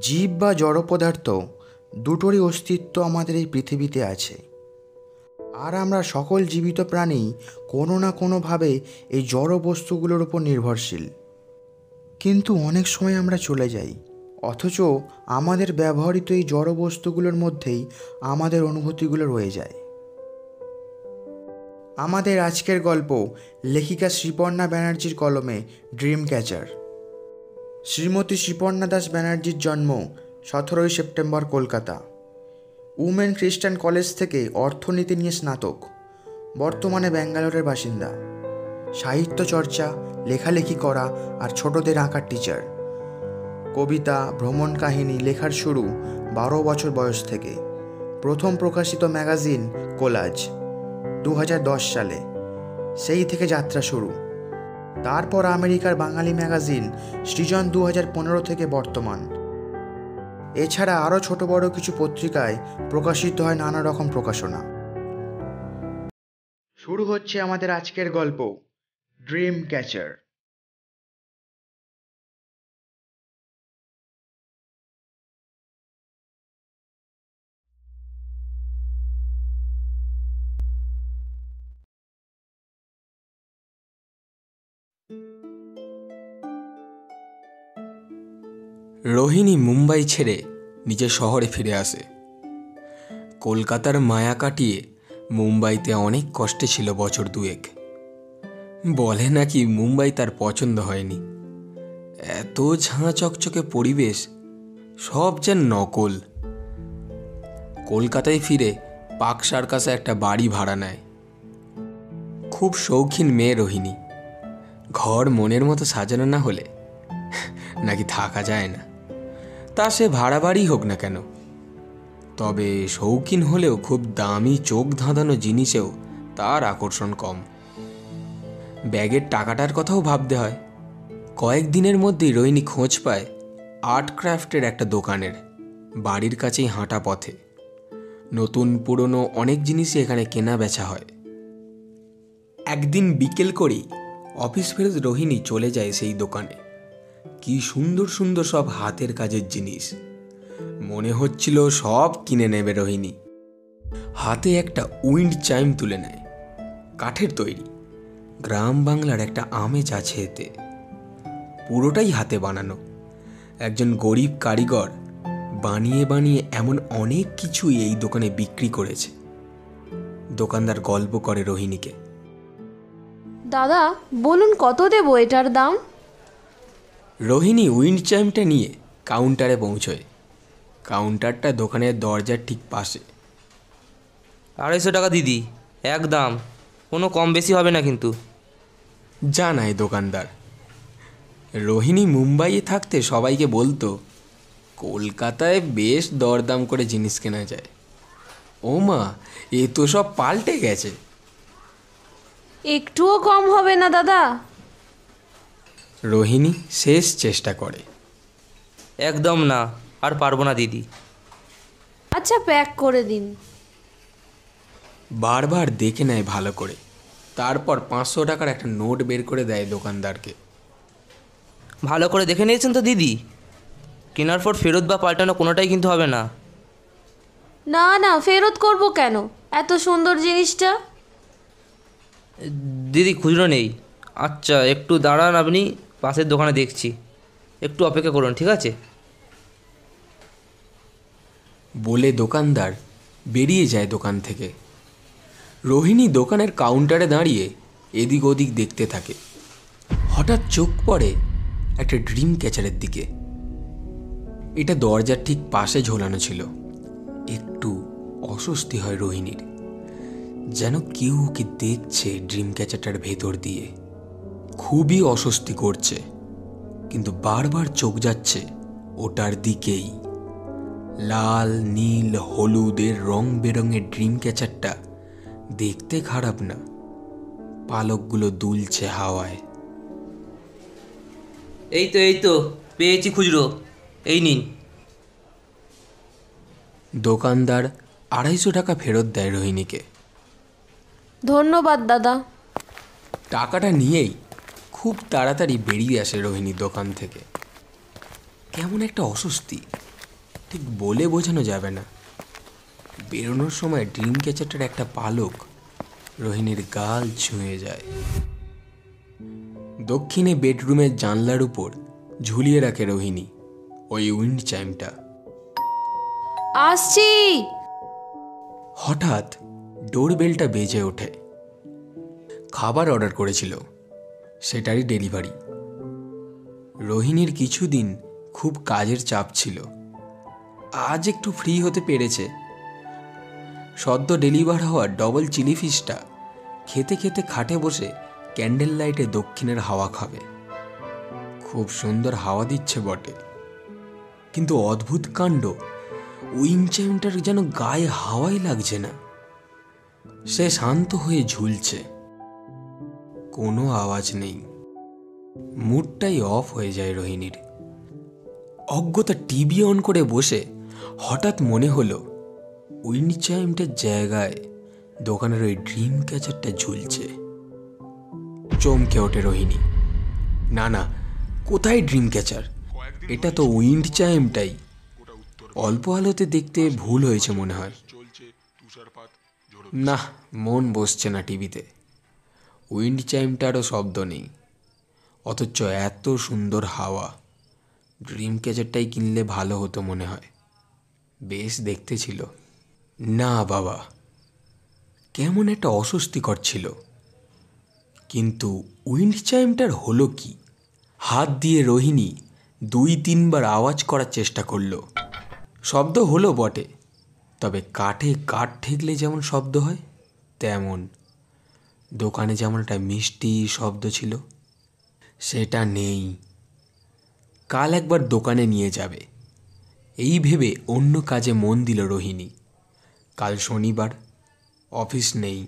জীব বা জড় পদার্থ দুটোরই অস্তিত্ব আমাদের এই পৃথিবীতে আছে, আর আমরা সকল জীবিত প্রাণী কোনো না কোনোভাবে এই জড় বস্তুগুলোর উপর নির্ভরশীল। কিন্তু অনেক সময় আমরা চলে যাই, অথচ আমাদের ব্যবহৃত এই জড় বস্তুগুলোর মধ্যেই আমাদের অনুভূতিগুলো রয়ে যায়। আমাদের আজকের গল্প লেখিকা শ্রীপর্ণা ব্যানার্জির কলমে ড্রিম ক্যাচার। শ্রীমতী শ্রীপর্ণা দাস ব্যানার্জির জন্ম 17 সেপ্টেম্বর, কলকাতা। উমেন খ্রিস্টান কলেজ থেকে অর্থনীতি নিয়ে স্নাতক, বর্তমানে ব্যাঙ্গালোরের বাসিন্দা। সাহিত্য চর্চা, লেখালেখি করা আর ছোটদের আঁকার টিচার। কবিতা, ভ্রমণ কাহিনী লেখার শুরু 12 বছর বয়স থেকে। প্রথম প্রকাশিত ম্যাগাজিন কোলাজ 2010 সালে, সেই থেকে যাত্রা শুরু। তারপর আমেরিকার বাঙালি ম্যাগাজিন সৃজন 2015 থেকে বর্তমান। এছাড়া আরও ছোট বড় কিছু পত্রিকায় প্রকাশিত হয় নানা রকম প্রকাশনা। শুরু হচ্ছে আমাদের আজকের গল্প ড্রিম ক্যাচার। রোহিণী মুম্বাই ছেড়ে নিজের শহরে ফিরে আসে। কলকাতার মায়া কাটিয়ে মুম্বাইতে অনেক কষ্টে ছিল বছর দুয়েক। বলে নাকি মুম্বাই তার পছন্দ হয়নি, এত ঝাঁ চকচকে পরিবেশ, সব যেন নকল। কলকাতায় ফিরে পার্ক সার্কাসে একটা বাড়ি ভাড়া নেয়। খুব শৌখিন মেয়ে রোহিণী, ঘর মনের মতো সাজানো না হলে নাকি থাকা যায় না, তা সে ভাড়া বাড়ি হোক না কেন। তবে শৌখিন হলেও খুব দামি চোখ ধাঁধানো জিনিসেও তার আকর্ষণ কম। ব্যাগের টাকাটার কথাও ভাবতে হয়। কয়েকদিনের মধ্যেই রোহিণী খোঁজ পায় আর্ট ক্রাফটের একটা দোকানের, বাড়ির কাছেই হাঁটা পথে। নতুন পুরনো অনেক জিনিসই এখানে কেনা বেচা হয়। একদিন বিকেল করেই অফিস ফেরত রোহিণী চলে যায় সেই দোকানে। কি সুন্দর সুন্দর সব হাতের কাজের জিনিস, মনে হচ্ছিল সব কিনে নেবে রোহিণী। হাতে একটা উইন্ড চাইম তুলে নেয়, কাঠের তৈরি, গ্রাম বাংলার একটা আমেজ আছে এতে। পুরোটাই হাতে বানানো, একজন গরিব কারিগর বানিয়ে বানিয়ে এমন অনেক কিছুই এই দোকানে বিক্রি করেছে। দোকানদার গল্প করে রোহিণীকে, দাদা বলুন কত দেবো এটার দাম? রোহিণী উইন্ড চাইমটা নিয়ে কাউন্টারে পৌঁছয়। কাউন্টারটা দোকানের দরজার ঠিক পাশে। 250 টাকা দিদি, এক দাম, কোনো কম বেশি হবে না কিন্তু, জানায় দোকানদার। রোহিণী মুম্বাইয়ে থাকতে সবাইকে বলতো কলকাতায় বেশ দরদাম করে জিনিস কেনা যায়। ও মা, এ তো সব পাল্টে গেছে। একটুও কম হবে না দাদা? রোহিণী শেষ চেষ্টা করে, একদম না, আর পারবো না দিদি। আচ্ছা প্যাক করে দিন। বারবার দেখে নেয় ভালো করে, তারপর 500 টাকার একটা নোট বের করে দেয় দোকানদারকে। ভালো করে দেখে নিয়েছেন তো দিদি? কেনার পর ফেরত বা পাল্টানো কোনোটাই কিন্তু হবে না। না না, ফেরত করব কেন? এত সুন্দর জিনিসটা। দিদি খুচরো নেই। আচ্ছা একটু দাঁড়ান, আপনি পাশের দোকানে দেখছি, একটু অপেক্ষা করুন, ঠিক আছে? বলে দোকানদার বেরিয়ে যায় দোকান থেকে। রোহিণী দোকানের কাউন্টারে দাঁড়িয়ে এদিক ওদিক দেখতে থাকে। হঠাৎ চোখ পড়ে একটা ড্রিম ক্যাচারের দিকে। এটা দরজার ঠিক পাশে ঝোলানো ছিল। একটু অস্বস্তি হয় রোহিণীর, যেন কেউ ওকে দেখছে ড্রিম ক্যাচারটার ভেতর দিয়ে। খুবই অস্বস্তি করছে, কিন্তু বারবার চোখ যাচ্ছে ওটার দিকেই। লাল, নীল, হলুদের রং বেরঙের ড্রিম ক্যাচারটা দেখতে খারাপ না, পালকগুলো দুলছে হাওয়ায়। এই তো পেয়েছি খুচরো, এই নিন। দোকানদার 250 টাকা ফেরত দেয় রোহিণীকে। ধন্যবাদ দাদা। টাকাটা নিয়েই খুব তাড়াতাড়ি বেরিয়ে আসে রোহিণী দোকান থেকে। কেমন একটা অস্বস্তি, ঠিক বলে বোঝানো যাবে না। বেরোনোর সময় ড্রিম ক্যাচারটার একটা পালক রোহিণীর গাল ছুঁয়ে যায়। দক্ষিণে বেডরুমের জানলার উপর ঝুলিয়ে রাখে রোহিণী ওই উইন্ড চাইমটা। আসছি। হঠাৎ ডোরবেলটা বেজে ওঠে। খাবার অর্ডার করেছিল, সেটারই ডেলিভারি। রোহিণীর কিছুদিন খুব কাজের চাপ ছিল, আজ একটু ফ্রি হতে পেরেছে। সদ্য ডেলিভার হওয়া ডবল চিলি ফিশটা খেতে খেতে খাটে বসে ক্যান্ডেল লাইটে দক্ষিণের হাওয়া খাবে। খুব সুন্দর হাওয়া দিচ্ছে বটে, কিন্তু অদ্ভুত কাণ্ড, উইন্ড চাইমটার যেন গায়ে হাওয়াই লাগছে না। সে শান্ত হয়ে ঝুলছে, কোনো আওয়াজ নেই। মুডটাই অফ হয়ে যায় রোহিণীর। অজ্ঞতা টিভি অন করে বসে হঠাৎ মনে হলো উইন্ড চাইমটার জায়গায় দোকানের ওই ড্রিম ক্যাচারটা ঝুলছে। চমকে ওঠে রোহিণী। না না, কোথায় ড্রিম ক্যাচার? এটা তো উইন্ড চাইমটাই। অল্প আলোতে দেখতে ভুল হয়েছে মনে হয়। না, মন বসছে না টিভিতে। উইন্ড চাইমটারও শব্দ নেই, অথচ এত সুন্দর হাওয়া। ড্রিম ক্যাচারটাই কিনলে ভালো হতো মনে হয়, বেশ দেখতে ছিল। না বাবা, কেমন একটা অস্বস্তিকর ছিল। কিন্তু উইন্ড চাইমটার হলো কি? হাত দিয়ে রোহিণী 2-3 বার আওয়াজ করার চেষ্টা করলো। শব্দ হলো বটে, তবে কাঠে কাঠ ঠেকলে যেমন শব্দ হয় তেমন। দোকানে যেমন একটা মিষ্টি শব্দ ছিল, সেটা নেই। কাল একবার দোকানে নিয়ে যাবে, এই ভেবে অন্য কাজে মন দিল রোহিণী। কাল শনিবার, অফিস নেই।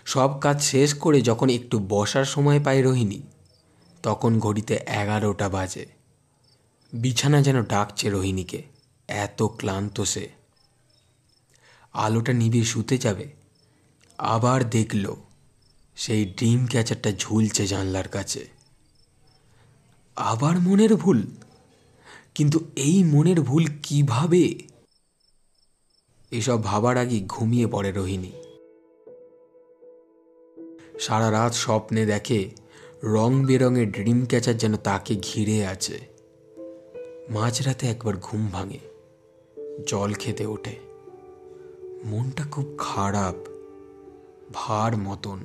সব কাজ শেষ করে যখন একটু বসার সময় পায় রোহিণী, তখন ঘড়িতে 11টা বাজে। বিছানা যেন ডাকছে রোহিণীকে, এত ক্লান্ত সে। আলোটা নিভিয়ে শুতে যাবে, আবার দেখল সেই ড্রিম ক্যাচারটা ঝুলছে জানলার কাছে। আবার মনের ভুল, কিন্তু এই মনের ভুল কিভাবে? এসব ভাবার আগে ঘুমিয়ে পড়ে রোহিণী। সারা রাত স্বপ্নে দেখে রং বেরঙের ড্রিম ক্যাচার যেন তাকে ঘিরে আছে। মাঝরাতে একবার ঘুম ভাঙে, জল খেতে ওঠে। মনটা খুব খারাপ, ভার মতন।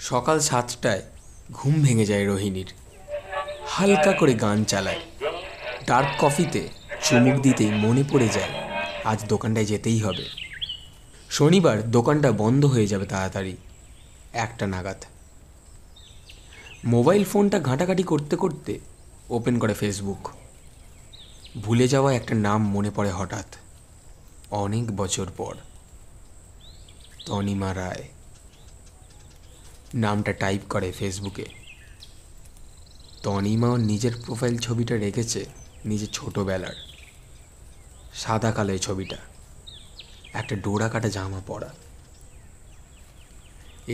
সকাল 7টায় ঘুম ভেঙে যায় রোহিণীর। হালকা করে গান চালায়। ডার্ক কফিতে চুমুক দিতেই মনে পড়ে যায় আজ দোকানটায় যেতেই হবে। শনিবার দোকানটা বন্ধ হয়ে যাবে তাড়াতাড়ি, 1টা নাগাদ। মোবাইল ফোনটা ঘাঁটাঘাঁটি করতে করতে ওপেন করে ফেসবুক। ভুলে যাওয়া একটা নাম মনে পড়ে হঠাৎ, অনেক বছর পর। তনিমা রায় নামটা টাইপ করে ফেসবুকে। তনিমাও নিজের প্রোফাইল ছবিটা রেখেছে নিজের ছোটোবেলার। সাদা কালো এই ছবিটা, একটা ডোরা কাটা জামা পরা।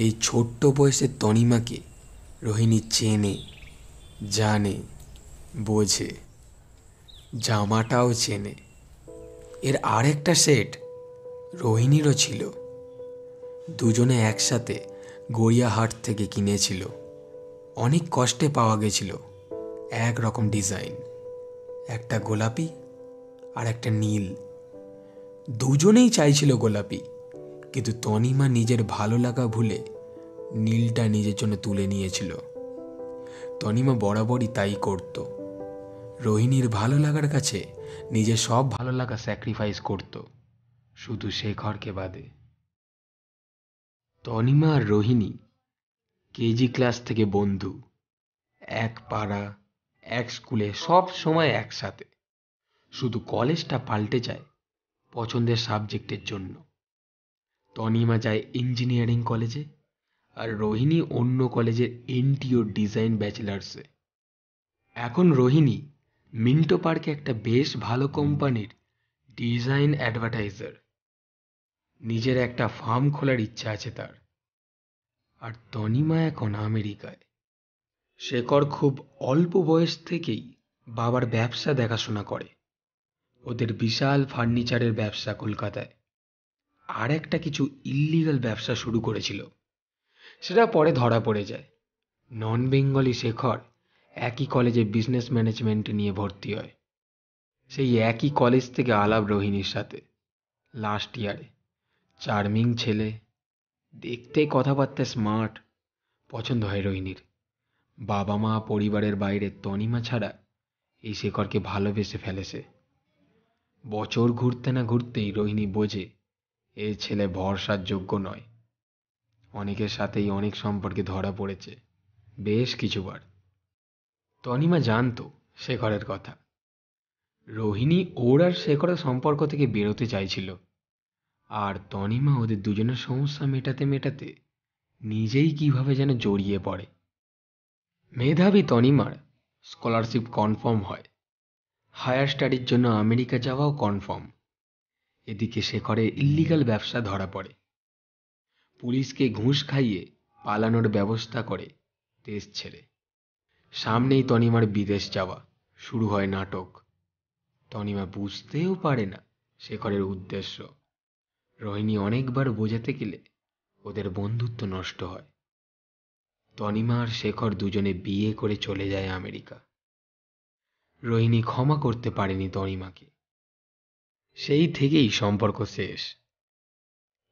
এই ছোট্ট বয়সের তনিমাকে রোহিণী চেনে, জানে, বোঝে। জামাটাও চেনে। এর আরেকটা সেট রোহিণীরও ছিল। দুজনে একসাথে গড়িয়াহাট থেকে কিনেছিল। অনেক কষ্টে পাওয়া গেছিল একরকম ডিজাইন, একটা গোলাপি আর একটা নীল। দুজনেই চাইছিল গোলাপি, কিন্তু তনিমা নিজের ভালো লাগা ভুলে নীলটা নিজের জন্য তুলে নিয়েছিল। তনিমা বরাবরই তাই করত। রোহিণীর ভালো লাগার কাছে নিজের সব ভালো লাগা স্যাক্রিফাইস করত, শুধু শেখরকে বাদে। তনিমা আর রোহিণী কেজি ক্লাস থেকে বন্ধু, এক পাড়া, এক স্কুলে, সব সময় একসাথে। শুধু কলেজটা পাল্টে যায় পছন্দের সাবজেক্টের জন্য। তনিমা যায় ইঞ্জিনিয়ারিং কলেজে, আর রোহিণী অন্য কলেজের এনটিও ডিজাইন ব্যাচেলার্সে। এখন রোহিণী মিন্টো পার্কে একটা বেশ ভালো কোম্পানির ডিজাইন অ্যাডভার্টাইজার। নিজের একটা ফার্ম খোলার ইচ্ছা আছে তার। আর তনিমা এখন আমেরিকায়। শেখর খুব অল্প বয়স থেকেই বাবার ব্যবসা দেখাশোনা করে। ওদের বিশাল ফার্নিচারের ব্যবসা কলকাতায়। আর একটা কিছু ইল্লিগাল ব্যবসা শুরু করেছিল, সেটা পরে ধরা পড়ে যায়। নন বেঙ্গলি শেখর একই কলেজে বিজনেস ম্যানেজমেন্ট নিয়ে ভর্তি হয়। সেই একই কলেজ থেকে আলাপ রোহিণীর সাথে লাস্ট ইয়ারে। চার্মিং ছেলে, দেখতে কথাবার্তা স্মার্ট, পছন্দ হয় রোহিণীর। বাবা মা পরিবারের বাইরে তনিমা ছাড়া এই শেখরকে ভালোবেসে ফেলেছে। বছর ঘুরতে না ঘুরতেই রোহিণী বোঝে এ ছেলে ভরসার যোগ্য নয়। অনেকের সাথেই অনেক সম্পর্কে ধরা পড়েছে বেশ কিছুবার। তনিমা জানতো শেখরের কথা। রোহিণী ওর আর শেখরের সম্পর্ক থেকে বেরোতে চাইছিল, আর তনিমা ওদের দুজনের সমস্যা মেটাতে মেটাতে নিজেই কিভাবে যেন জড়িয়ে পড়ে। মেধাবী তনিমার স্কলারশিপ কনফার্ম হয়, হায়ার স্টাডির জন্য আমেরিকা যাওয়াও কনফার্ম। এদিকে শেখরের ইল্লিগাল ব্যবসা ধরা পড়ে। পুলিশকে ঘুষ খাইয়ে পালানোর ব্যবস্থা করে দেশ ছেড়ে। সামনেই তনিমার বিদেশ যাওয়া, শুরু হয় নাটক। তনিমা বুঝতেও পারে না শেখরের উদ্দেশ্য। রোহিণী অনেকবার বোঝাতে গেলে ওদের বন্ধুত্ব নষ্ট হয়। তনিমা আর শেখর দুজনে বিয়ে করে চলে যায় আমেরিকা। রোহিণী ক্ষমা করতে পারেনি তনিমাকে। সেই থেকেই সম্পর্ক শেষ।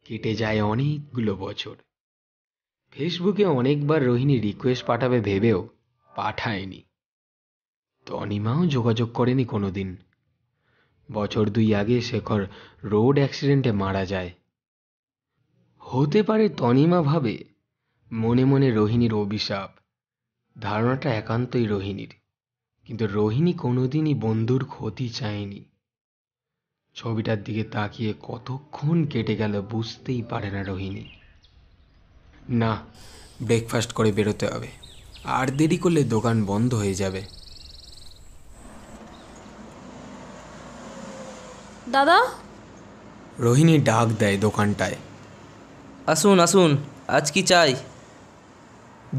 কেটে যায় অনেকগুলো বছর। ফেসবুকে অনেকবার রোহিণী রিকোয়েস্ট পাঠাবে ভেবেও পাঠায়নি। তনিমাও যোগাযোগ করেনি কোনোদিন। বছর 2 আগে শেখর রোড অ্যাক্সিডেন্টে মারা যায়। হতে পারে তনিমা ভাবে মনে মনে রোহিণীর অভিশাপ। ধারণাটা একান্তই রোহিণীর, কিন্তু রোহিণী কোনোদিনই বন্ধুর ক্ষতি চায়নি। ছবিটার দিকে তাকিয়ে কতক্ষণ কেটে গেল বুঝতেই পারে না রোহিণী। না, ব্রেকফাস্ট করে বেরোতে হবে, আর দেরি করলে দোকান বন্ধ হয়ে যাবে। দাদা, রোহিণী ডাক দেয় দোকানটায়। আসুন আসুন, আজ কি চাই?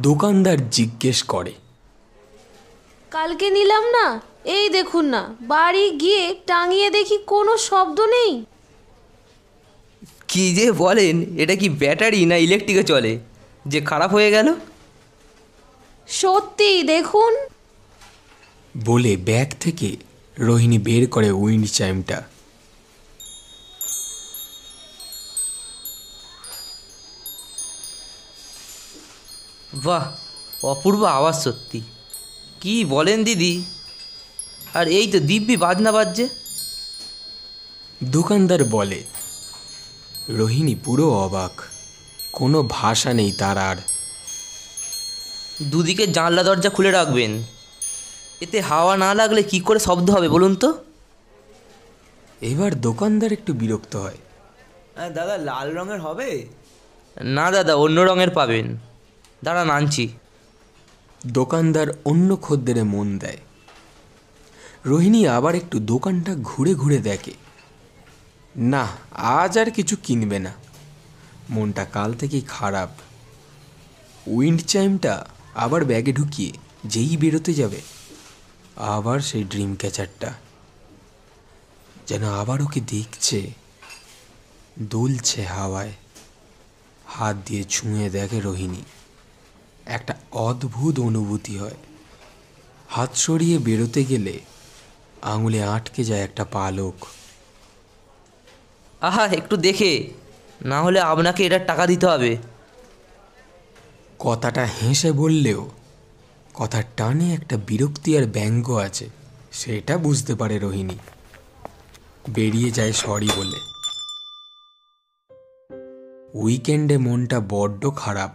দোকানদার জিজ্ঞেস করে, কালকে নিলাম না, এই দেখুন না, বাড়ি গিয়ে টাঙিয়ে দেখি কোনো শব্দ নেই। কি যে বলেন, এটা কি ব্যাটারি না ইলেকট্রিকে চলে যে খারাপ হয়ে গেল? সত্যি দেখুন। বলে ব্যাগ থেকে রোহিণী বের করে উইন্ড চাইমটা। বাহ, অপূর্ব আওয়াজ সত্যি। কি বলেন দিদি? আর এই তো দিব্যি বাজনা বাজছে। দোকানদার বলে। রোহিণী পুরো অবাক, কোনো ভাষা নেই তার আর। দুদিকে জানলা দরজা খুলে রাখবেন, এতে হাওয়া না লাগলে কি করে শব্দ হবে বলুন তো? এবার দোকানদার একটু বিরক্ত হয়। দাদা, লাল রঙের হবে? না দাদা, অন্য রঙের পাবেন। দাঁড়ান আনছি। দোকানদার অন্য খদ্দেরে মন দেয়। রোহিণী আবার একটু দোকানটা ঘুরে ঘুরে দেখে। না, আজ আর কিছু কিনবে না। মনটা কাল থেকেই খারাপ। উইন্ড চাইমটা আবার ব্যাগে ঢুকিয়ে যেই বেরোতে যাবে, আবার সেই ড্রিম ক্যাচারটা যেন আবার ওকে দেখছে, দুলছে হাওয়ায়। হাত দিয়ে ছুঁয়ে দেখে রোহিণী। একটা অদ্ভুত অনুভূতি হয়। হাত সরিয়ে বেরোতে গেলে আঙুলে আটকে যায় একটা পালক। আহা, একটু দেখে, না হলে আপনাকে এটার টাকা দিতে হবে। কথাটা হেসে বললেও কথার টানে একটা বিরক্তি আর ব্যঙ্গ আছে, সেটা বুঝতে পারে রোহিণী। বেরিয়ে যায় সরি বলে। উইকেন্ডে মনটা বড্ড খারাপ।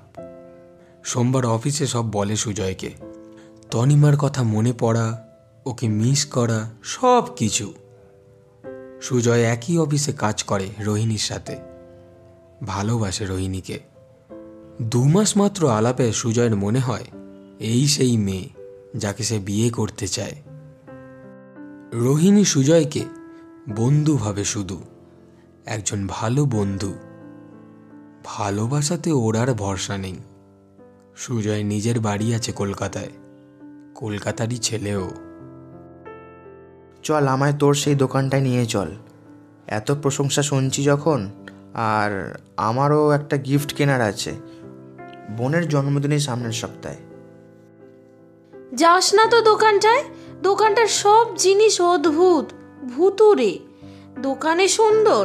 সোমবার অফিসে সব বলে সুজয়কে। তনিমার কথা মনে পড়া, ওকে মিস করা, সব কিছু। সুজয় একই অফিসে কাজ করে রোহিণীর সাথে, ভালোবাসে রোহিণীকে। 2 মাস মাত্র আলাপে সুজয়ের মনে হয় এই সেই মেয়ে যাকে সে বিয়ে করতে চায়। রোহিণী সুজয়কে বন্ধু ভাবে, শুধু একজন ভালো বন্ধু। ভালোবাসাতে ওর আর ভরসা নেই। সুজয় নিজের বাড়ি আছে কলকাতায়, কলকাতারই ছেলেও। চল আমায় তোর সেই দোকানটায় নিয়ে চল, এত প্রশংসা শুনছি যখন। আর আমারও একটা গিফট কেনার আছে, বোনের জন্মদিনের সামনের সপ্তাহে। যাস না তো দোকানটায়, দোকানটার সব জিনিস অদ্ভুত, ভুতুরে। দোকানে সুন্দর,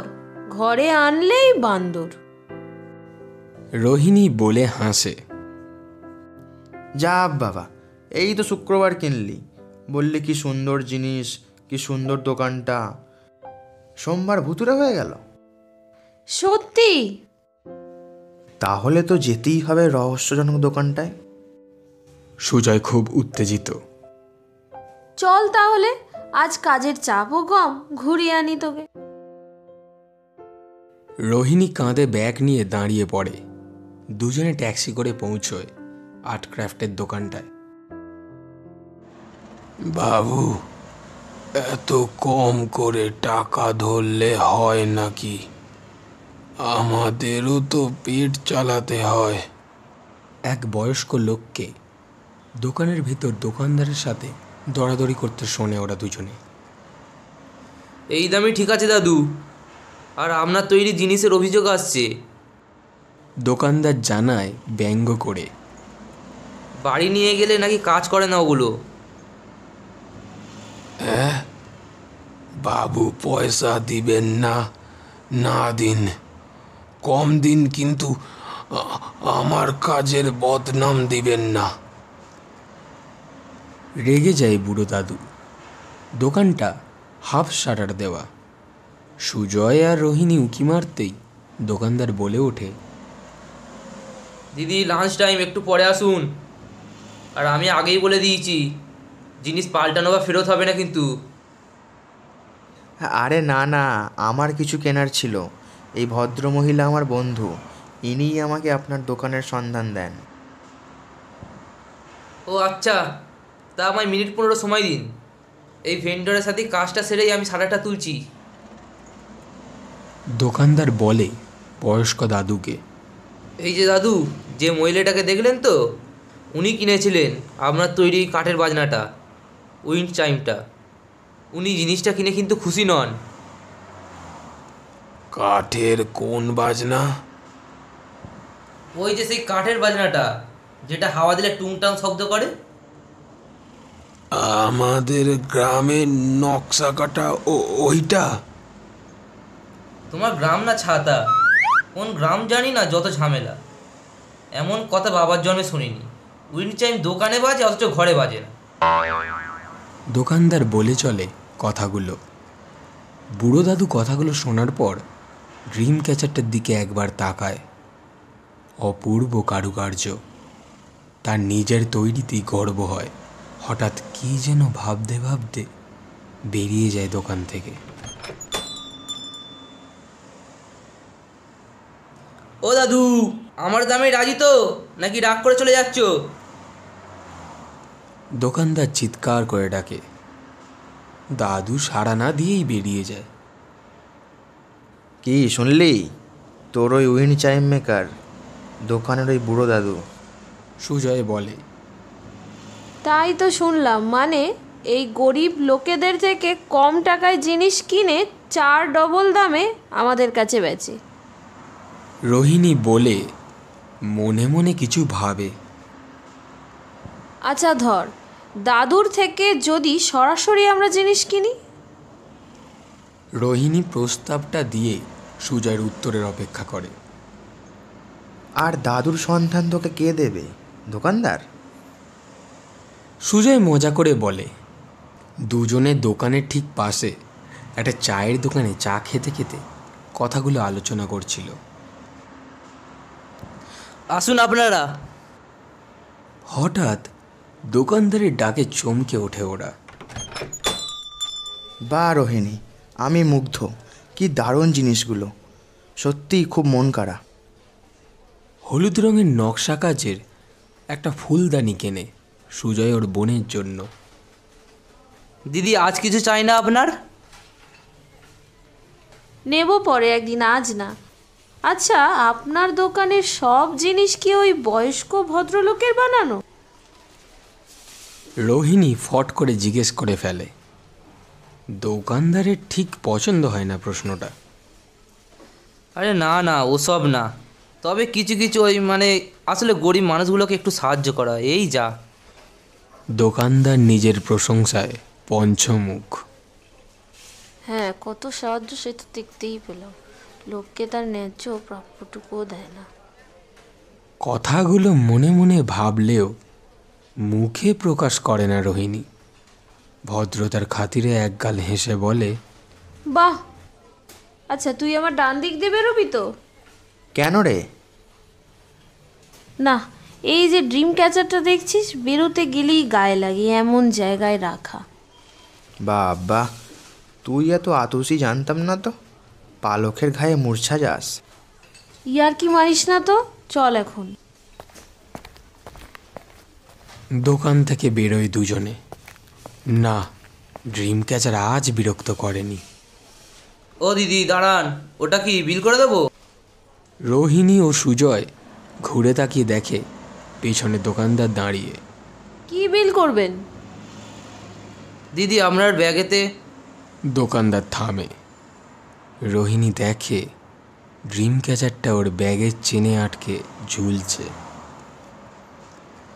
ঘরে আনলেই বান্দর। রোহিণী বলে হাসে। যা বাবা, এই তো শুক্রবার কিনলি, বললি কি সুন্দর জিনিস, কি সুন্দর দোকানটা, সোমবার ভুতুরে হয়ে গেল। সত্যি? তাহলে তো যেতেই হবে রহস্যজনক দোকানটায়। সুজয় খুব উত্তেজিত। চল তাহলে, আজ কাজের চাপও কম, ঘুরিয়ে আনি তোকে। রোহিণী কাঁধে ব্যাগ নিয়ে দাঁড়িয়ে পড়ে। দুজনে ট্যাক্সি করে পৌঁছয় আর্ট ক্রাফটের দোকানটায়। বাবু, এত কম করে টাকা ধরলে হয় নাকি? আমাদেরও তো পেট চালাতে হয়। এক বয়স্ক লোককে দোকানের ভিতর দোকানদারের সাথে দরাদরি করতে শোনে ওরা দুজনে। এই দামই ঠিক আছে দাদু, আর আপনার তৈরি জিনিসের অভিযোগ আসছে। দোকানদার জানায় ব্যঙ্গ করে, বাড়ি নিয়ে গেলে নাকি কাজ করে না ওগুলো। বাবু পয়সা দিবেন না? না দিন, কম দিন, কিন্তু আমার কাজের বদনাম দিবেন না। রেগে যায় বুড়ো দাদু। দোকানটা হাফ শাটার দেওয়া। সুজয় আর রোহিণী উঁকি মারতেই দোকানদার বলে ওঠে, দিদি লাঞ্চ টাইম, একটু পরে আসুন। আর আমি আগেই বলে দিয়েছি, জিনিস পাল্টানো বা ফেরত হবে না কিন্তু। আরে না না, আমার কিছু কেনার ছিল। এই ভদ্রমহিলা আমার বন্ধু, ইনিই আমাকে আপনার দোকানের সন্ধান দেন। ও আচ্ছা, তা আমায় মিনিট 15 সময় দিন। এই ভেন্ডরের সাথে কাজটা সেরেই আমি সারাটা তুলছি। দোকানদার বলে বয়স্ক দাদুকে, এই যে দাদু, যে মহিলাটাকে দেখলেন তো, উনি কিনেছিলেন আপনার তৈরি কাঠের বাজনাটা, উইন্ড চাইমটা। উনি জিনিসটা কিনে কিন্তু খুশি নন। কাঠের কোন বাজনা? ওই যে সেই কাঠের বাজনাটা, যেটা হাওয়া দিলে টুংটাং শব্দ করে। আমাদের গ্রামে নকশা কাটা ওইটা? তোমার গ্রাম না ছাতা, কোন গ্রাম জানি না, যত ঝামেলা। এমন কথা বাবার জন্মে শুনিনি। উইন্ড চাইম দোকানে বাজে, অথচ ঘরে বাজে না। দোকানদার বলে চলে কথাগুলো। বুড়ো দাদু কথাগুলো শোনার পর ড্রিম ক্যাচারটার দিকে একবার তাকায়। অপূর্ব কারুকার্য, তার নিজের তৈরিতেই গর্ব হয়। হঠাৎ কি যেন ভাবতে ভাবতে বেরিয়ে যায় দোকান থেকে। ও দাদু, আমার দামে রাজি তো, নাকি রাগ করে চলে যাচ্ছ? দোকানদার চিৎকার করে ডাকে। দাদু সাড়া না দিয়েই বেরিয়ে যায়। কি শুনলি? তোর ওই উইন্ড চাইম মেকার দোকানের ওই বুড়ো দাদু। সুজয় বলে, তাই তো শুনলাম, মানে এই গরিব লোকেদের থেকে কম টাকায় জিনিস কিনে 4 ডবল দামে আমাদের কাছে বেচে। রোহিণী বলে মনে মনে কিছু ভাবে। আচ্ছা ধর, দাদুর থেকে যদি সরাসরি আমরা জিনিস কিনি? রোহিণী প্রস্তাবটা দিয়ে সুজয়ের উত্তরের অপেক্ষা করে। আর দাদুর সন্ধান তোকে কে দেবে? দোকানদার? সুজয় মজা করে বলে। দুজনে দোকানের ঠিক পাশে একটা চায়ের দোকানে চা খেতে খেতে কথাগুলো আলোচনা করছিল। আসুন আপনারা। হঠাৎ দোকানদারের ডাকে চমকে ওঠে ওরা। বা রোহিণী, আমি মুগ্ধ, কি দারুণ জিনিসগুলো, সত্যিই খুব মন কাড়া। হলুদ রঙের নকশা কাজের একটা ফুলদানি কেনে সুজয় ওর বোনের জন্য। দিদি আজ কিছু চাই না আপনার? নেব পরে একদিন, আজ না। আচ্ছা, আপনার দোকানের সব জিনিস কি ওই বয়স্ক ভদ্রলোকের বানানো? রোহিণী ফট করে জিজ্ঞেস করে ফেলে। দোকানদারের ঠিক পছন্দ হয় না প্রশ্নটা। আরে না না, ওসব না। তবে কিছু কিছু ওই আসলে গরিব মানুষগুলোকে একটু সাহায্য করা, এই যা। দোকানদার নিজের প্রশংসায় পঞ্চমুখ। হ্যাঁ, কত সাহায্য সে তো দেখতেই পেলাম। লোককে তার ন্যায্য প্রাপ্যটুকুও দেয় না। কথাগুলো মনে মনে ভাবলেও মুখে প্রকাশ করে না রোহিণী। ভদ্রতার খাতিরে একগাল হেসে বলে, বাহ, আচ্ছা তুই আমার ডান দিক দিয়ে বেরোবি তো? কেন রে? না, এই যে ড্রিম ক্যাচারটা দেখছিস, বেরোতে গেলেই গায়ে লাগে এমন জায়গায় রাখা। বাবা, তুই এত আতুসি জানতাম না তো। পালকের ঘায়ে মূর্ছা যাস। ইয়ার কি মারিস না তো, চল এখন। দোকান থেকে বেরোয় দুজনে। না, ড্রিম ক্যাচার আজ বিরক্ত করেনি। ও দিদি দাঁড়ান, ওটা কি বিল করে দেবো? রোহিণী ও সুজয় ঘুরে তাকিয়ে দেখে পেছনে দোকানদার দাঁড়িয়ে। কি বিল করবেন? দিদি আপনার ব্যাগেতে। দোকানদার থামে। রোহিণী দেখে ড্রিম ক্যাচারটা ওর ব্যাগের চেনে আটকে ঝুলছে।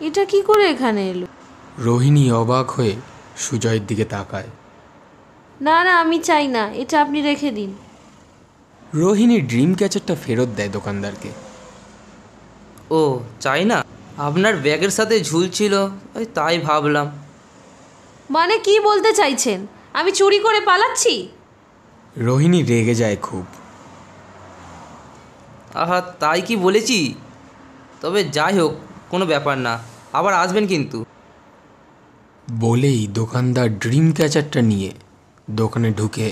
এটা কি করে এখানে এলো? রোহিণী অবাক হয়ে সুজয়ের দিকে তাকায়। না না, আমি চাই না, এটা আপনি রেখে দিন। রোহিণী ড্রিম ক্যাচারটা ফেরত দেয় দোকানদারকে। ও চাই না? আপনার ব্যাগের সাথে ঝুলছিল, ওই তাই ভাবলাম। মানে কি বলতে চাইছেন? আমি চুরি করে পালাচ্ছি? রোহিণী রেগে যায় খুব। আহা, তাই কি বলেছি? তবে যাই হোক, কোনো ব্যাপার না, আবার আসবেন কিন্তু। বলেই দোকানদার ড্রিম ক্যাচারটা নিয়ে দোকানে ঢুকে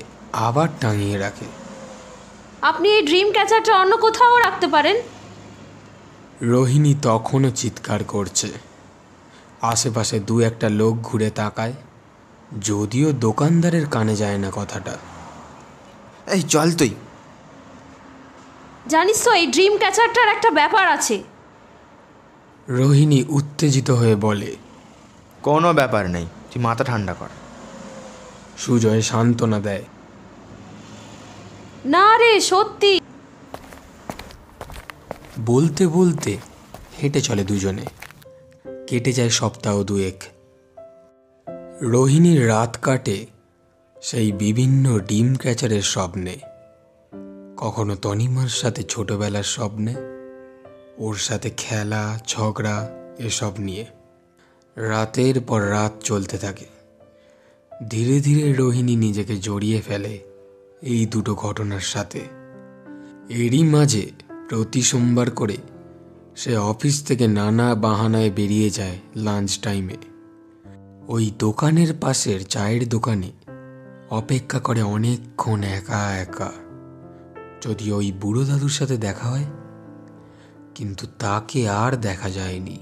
আবার টাঙিয়ে রাখে। আপনি এই ড্রিম ক্যাচারটা অন্য কোথাও রাখতে পারেন। রোহিণী তখনও চিৎকার করছে। আশেপাশে দু একটা লোক ঘুরে তাকায়, যদিও দোকানদারের কানে যায় না কথাটা। এই চল তুই। জানিস তো, এই ড্রিম ক্যাচারটার একটা ব্যাপার আছে। রোহিণী উত্তেজিত হয়ে বলে। কোনো ব্যাপার নেই, তুই মাথা ঠান্ডা কর। সুজয় সান্ত্বনা দেয়। না রে, সত্যি। বলতে বলতে হেঁটে চলে দুজনে। কেটে যায় সপ্তাহ দুয়েক। রোহিণীর রাত কাটে সেই বিভিন্ন ডিম ক্যাচারের স্বপ্নে। কখনো তনিমার সাথে ছোটবেলার স্বপ্নে, ওর সাথে খেলা ঝগড়া এসব নিয়ে। রাতের পর রাত চলতে থাকে। ধীরে ধীরে রোহিণী নিজেকে জড়িয়ে ফেলে এই দুটো ঘটনার সাথে। এরই মাঝে প্রতি সোমবার করে সে অফিস থেকে নানা বাহানায় বেরিয়ে যায় লাঞ্চ টাইমে। ওই দোকানের পাশের চায়ের দোকানে অপেক্ষা করে অনেকক্ষণ একা একা। যদি ওই বুড়ো দাদুর সাথে দেখা হয়, কিন্তু তাকে আর দেখা যায়নি।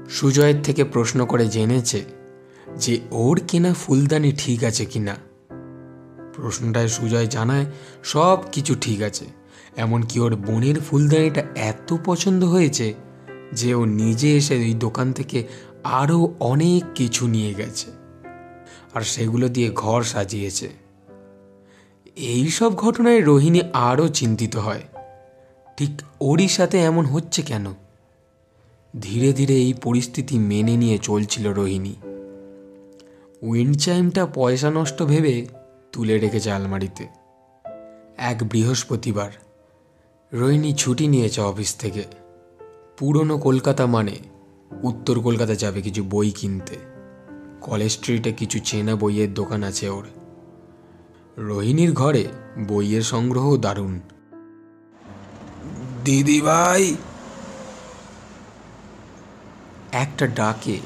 সুজয়ের থেকে প্রশ্ন করে জেনেছে যে ওর কেনা ফুলদানি ঠিক আছে কিনা। প্রশ্নটায় সুজয় জানায় সব কিছু ঠিক আছে, এমনকি ওর বোনের ফুলদানিটা এত পছন্দ হয়েছে যে ও নিজে এসে ওই দোকান থেকে আরও অনেক কিছু নিয়ে গেছে, আর সেগুলো দিয়ে ঘর সাজিয়েছে। এই সব ঘটনায় রোহিণী আরও চিন্তিত হয়, ঠিক ওরই সাথে এমন হচ্ছে কেন। ধীরে ধীরে এই পরিস্থিতি মেনে নিয়ে চলছিল রোহিণী। উইন্ড চাইমটা পয়সা নষ্ট ভেবে তুলে রেখেছে আলমারিতে। এক বৃহস্পতিবার রোহিণী ছুটি নিয়েছে অফিস থেকে। পুরনো কলকাতা মানে উত্তর কলকাতা যাবে কিছু বই কিনতে। কলেজ স্ট্রিটে কিছু চেনা বইয়ের দোকান আছে ওর। রোহিণীর ঘরে বইয়ের সংগ্রহ দারুণ। দিদি ভাই, একটা ডাকে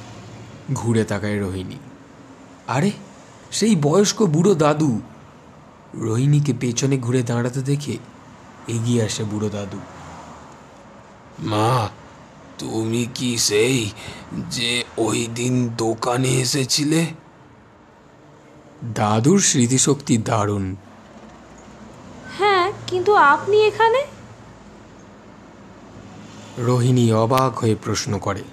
ঘুরে তাকায় রোহিণী। আরে, সেই বয়স্ক বুড়ো দাদু। রোহিণীকে পেছনে ঘুরে দাঁড়াতে দেখে এগিয়ে আসে বুড়ো দাদু। মা, তুমি কি সেই যে ওই দিন দোকানে এসেছিলে? দাদুর স্মৃতিশক্তি দারুণ। হ্যাঁ, কিন্তু আপনি এখানে? রোহিণী অবাক হয়ে প্রশ্ন করে।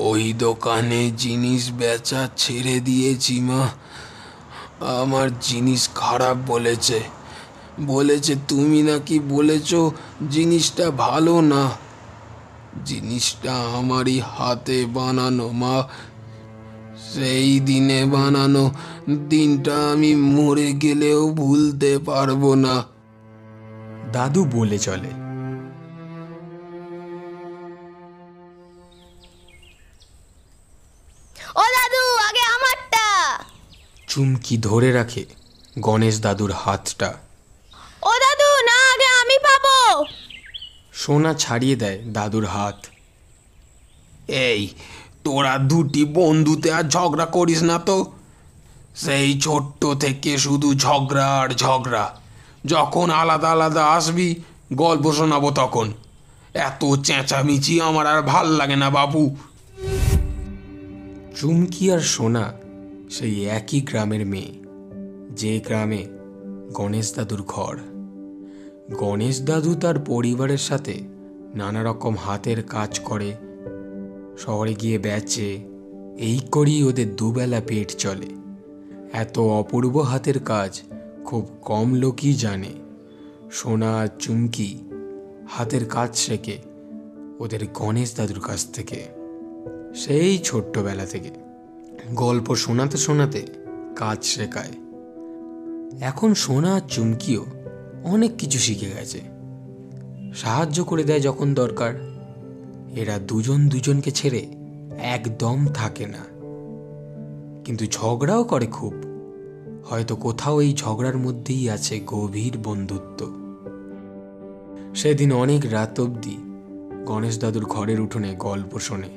ওই দোকানে জিনিস বেচা ছেড়ে দিয়েছি মা। আমার জিনিস খারাপ বলেছে। তুমি নাকি বলেছ জিনিসটা ভালো না। জিনিসটা আমারই হাতে বানানো মা। সেই দিনে বানানো দিনটা আমি মরে গেলেও ভুলতে পারবো না, দাদু বলে চলে। ও দাদু, আগে আমারটা। চুমকি ধরে রাখে গণেশ দাদুর হাতটা। ও দাদু, না, আগে আমি পাবো। সোনা ছাড়িয়ে দেয় দাদুর হাত। এই, তোরা দুটি বন্ধুতে আর ঝগড়া করিস না তো। সেই ছোট্ট থেকে শুধু ঝগড়া আর ঝগড়া। যখন আলাদা আলাদা আসবি গল্প শোনাবো তখন। এত চেঁচামেচি আমার আর ভাল লাগে না বাবু। চুমকি আর সোনা সেই একই গ্রামের মেয়ে, যে গ্রামে গণেশ দাদুর ঘর। গণেশ দাদু তার পরিবারের সাথে নানা রকম হাতের কাজ করে, শহরে গিয়ে বেচে। এই করেই ওদের দুবেলা পেট চলে। এত অপূর্ব হাতের কাজ খুব কম লোকই জানে। সোনা আর চুমকি হাতের কাজ শেখে ওদের গণেশ দাদুর কাছ থেকে। সেই ছোট্টবেলা থেকে গল্প শোনাতে শোনাতে কাজ শেখায়। এখন সোনা আর চুমকিও অনেক কিছু শিখে গেছে। সাহায্য করে দেয় যখন দরকার। এরা দুজন দুজনকে ছেড়ে একদম থাকে না, কিন্তু ঝগড়াও করে খুব। হয়তো কোথাও এই ঝগড়ার মধ্যেই আছে গভীর বন্ধুত্ব। সেদিন অনেক রাত অবধি গণেশ দাদুর ঘরের উঠোনে গল্প শোনে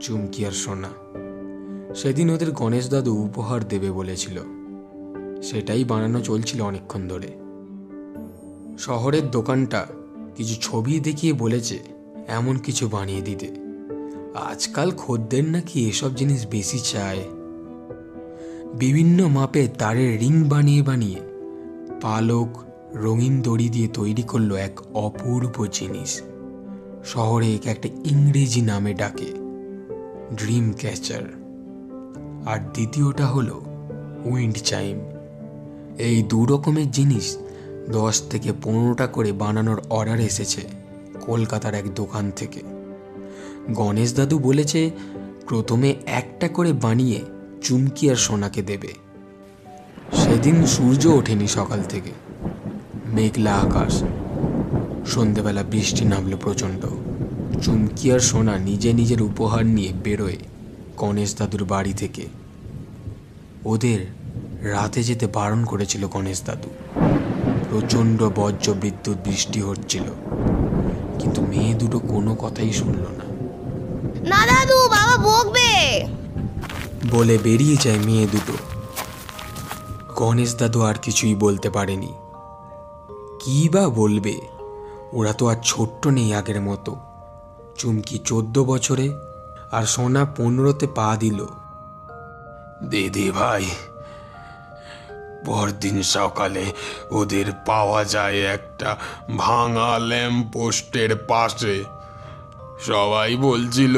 চুমকি আর সোনা। সেদিন ওদের গণেশ দাদু উপহার দেবে বলেছিল, সেটাই বানানো চলছিল অনেকক্ষণ ধরে। শহরের দোকানটা কিছু ছবি দেখিয়ে বলেছে এমন কিছু বানিয়ে দিতে। আজকাল খদ্দের নাকি এসব জিনিস বেশি চায়। বিভিন্ন মাপে তারের রিং বানিয়ে বানিয়ে পালক রঙিন দড়ি দিয়ে তৈরি করলো এক অপূর্ব জিনিস। শহরে একে একটা ইংরেজি নামে ডাকে, ড্রিম ক্যাচার। আর দ্বিতীয়টা হলো উইন্ড চাইম। এই দু রকমের জিনিস 10 থেকে 15টা করে বানানোর অর্ডার এসেছে কলকাতার এক দোকান থেকে। গণেশ দাদু বলেছে প্রথমে একটা করে বানিয়ে চুমকি আর সোনাকে দেবে। সেদিন সূর্য ওঠেনি সকাল থেকে, মেঘলা আকাশ। সন্ধেবেলা বৃষ্টি নামলো প্রচণ্ড। চুমকি আর সোনা নিজের উপহার নিয়ে বেরোয় গণেশ দাদুর বাড়ি থেকে। ওদের রাতে যেতে বারণ করেছিল গণেশ দাদু। প্রচণ্ড বজ্র বিদ্যুৎ বৃষ্টি হচ্ছিল, কিন্তু মেয়ে দুটো কোনো কথাই শুনল না। না দাদু, বাবা বকবে বলে বেরিয়ে যায় মেয়ে দুটো। গণেশ দাদু আর কিছুই বলতে পারেনি। কি বা বলবে, ওরা তো আর ছোট্ট নেই আগের মতো। চুমকি 14 বছরে আর সোনা 15তে পা দিল। দিদি ভাই, পরদিন সকালে ওদের পাওয়া যায় একটা ভাঙা ল্যাম্প পোস্টের পাশে। সবাই বলছিল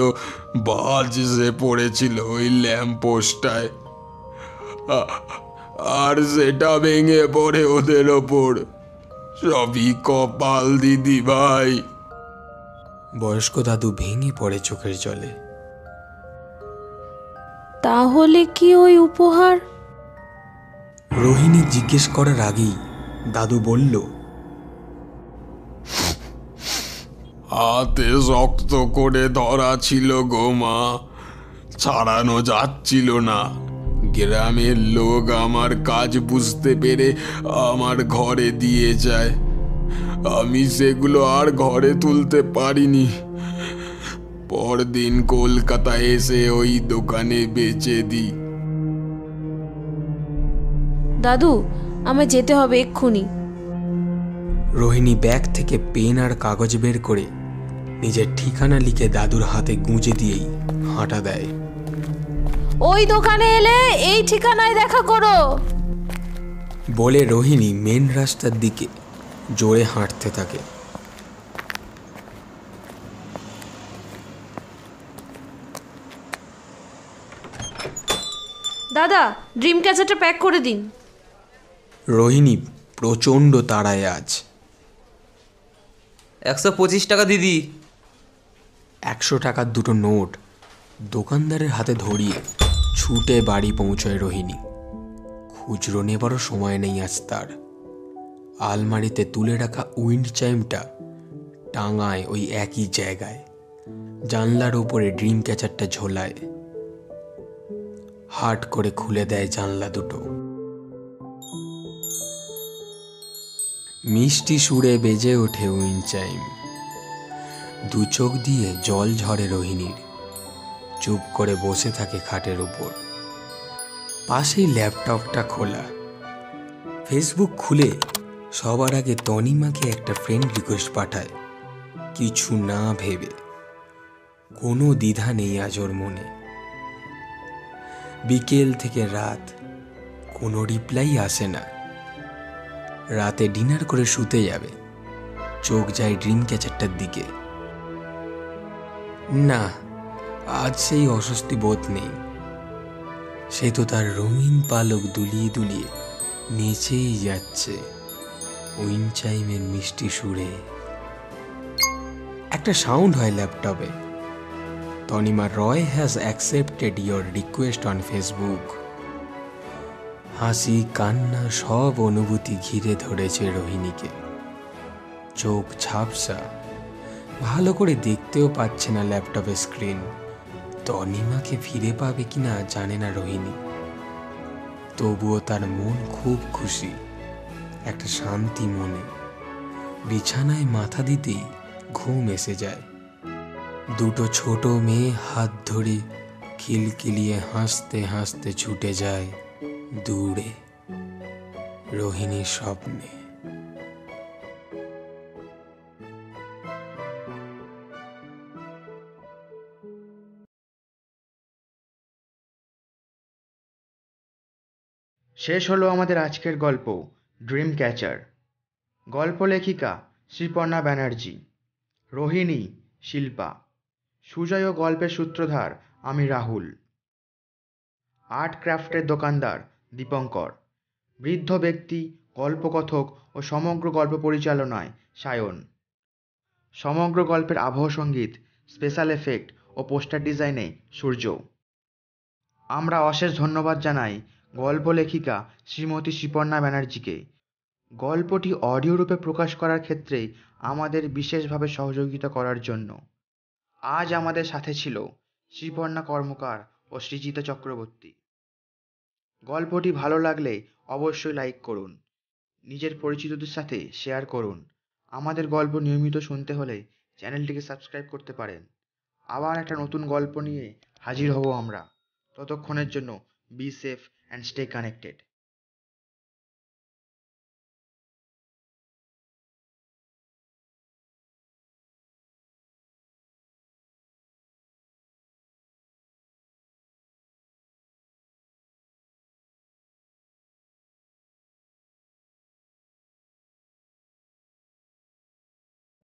বাজ যে পড়েছিল ওই ল্যাম্প পোস্টটায়, আর সেটা ভেঙে পড়ে ওদের ওপর। সবই কপাল দিদি ভাই। বয়স্ক দাদু ভেঙে পড়ে চোখের জলে। তাহলে কি ওই উপহার? রোহিণী জিজ্ঞেস করার আগেই দাদু বলল, হাতে শক্ত করে ধরা ছিল গো মা, ছাড়ানো যাচ্ছিল না। গ্রামের লোক আমার কাজ বুঝতে পেরে আমার ঘরে দিয়ে যায়। আমি সেগুলো আর ঘরে তুলতে পারিনি। পরদিন কলকাতা এসে ওই দোকানে বেচে দিই। দাদু, আমায় যেতে হবে এক্ষুনি। রোহিণী ব্যাগ থেকে পেন আর কাগজ বের করে নিজের ঠিকানা লিখে দাদুর হাতে গুঁজে দিয়েই হাঁটা দেয়। ওই দোকানে এলে এই ঠিকানায় দেখা করো বলে রোহিণী মেন রাস্তার দিকে জোরে হাঁটতে থাকে। দাদা, ড্রিম ক্যাচারটা প্যাক করে দিন। রোহিণী প্রচণ্ড তাড়ায় আজ। 125 টাকা দিদি। 100 টাকার দুটো নোট দোকানদারের হাতে ধরিয়ে ছুটে বাড়ি পৌঁছয় রোহিণী। খুচরো নেবারও সময় নেই আজ তার। আলমারিতে তুলে রাখা উইন্ড চাইমটা টাঙায় ওই একই জায়গায়। জানলার উপরে ড্রিম ক্যাচারটা ঝোলায়। হাট করে খুলে দেয় জানলা দুটো। মিষ্টি সুরে বেজে ওঠে উইন্ড চাইম। দু চোখ দিয়ে জল ঝরে রোহিণীর। চুপ করে বসে থাকে খাটের উপর। পাশেই ল্যাপটপটা খোলা। ফেসবুক খুলে সবার আগে তনিমাকে একটা ফ্রেন্ড রিকোয়েস্ট পাঠায়, কিছু না ভেবে। কোনো দ্বিধা নেই আজ ওর মনে। বিকেল থেকে রাত কোনো রিপ্লাই আসে না। রাতে ডিনার করে শুতে যাবে, চোখ যায় ড্রিম ক্যাচারটার দিকে। না, আজ সেই অস্বস্তি বোধ নেই। সে তো তার রঙিন পালক দুলিয়ে দুলিয়ে নেচেই যাচ্ছে উইন্ড চাইমের মিষ্টি সুরে। একটা সাউন্ড হয় ল্যাপটপে। Tanima Roy has accepted your request on Facebook. হাসি কান্না সব অনুভূতি ঘিরে ধরেছে রোহিণীকে। চোখ ঝাপসা, ভালো করে দেখতেও পাচ্ছে না ল্যাপটপের স্ক্রিন। তনিমাকে ফিরে পাবে কিনা জানে না রোহিণী। তবুও তার মন খুব খুশি, একটা শান্তি মনে। বিছানায় মাথা দিতেই ঘুম এসে যায়। দুটো ছোট মেয়ে হাত ধরে খিলখিলিয়ে হাসতে হাসতে ছুটে যায় দূরে রোহিণীর স্বপ্নে। শেষ হলো আমাদের আজকের গল্প ড্রিম ক্যাচার। গল্প লেখিকা শ্রীপর্ণা ব্যানার্জি, রোহিণী শিল্পা, সুজয় ও গল্পের সূত্রধার আমি রাহুল, আর্ট ক্রাফটের দোকানদার দীপঙ্কর, বৃদ্ধ ব্যক্তি, গল্পকথক ও সমগ্র গল্প পরিচালনায় সায়ন, সমগ্র গল্পের আবহ সঙ্গীত, স্পেশাল এফেক্ট ও পোস্টার ডিজাইনে সূর্য। আমরা অশেষ ধন্যবাদ জানাই গল্প লেখিকা শ্রীমতী শ্রীপর্ণা ব্যানার্জিকে গল্পটি অডিও রূপে প্রকাশ করার ক্ষেত্রে আমাদের বিশেষভাবে সহযোগিতা করার জন্য। আজ আমাদের সাথে ছিল শ্রীপর্ণা কর্মকার ও সৃজিতা চক্রবর্তী। গল্পটি ভালো লাগলে অবশ্যই লাইক করুন, নিজের পরিচিতদের সাথে শেয়ার করুন। আমাদের গল্প নিয়মিত শুনতে হলে চ্যানেলটিকে সাবস্ক্রাইব করতে পারেন। আবার একটা নতুন গল্প নিয়ে হাজির হব আমরা। ততক্ষণের জন্য be safe and stay connected.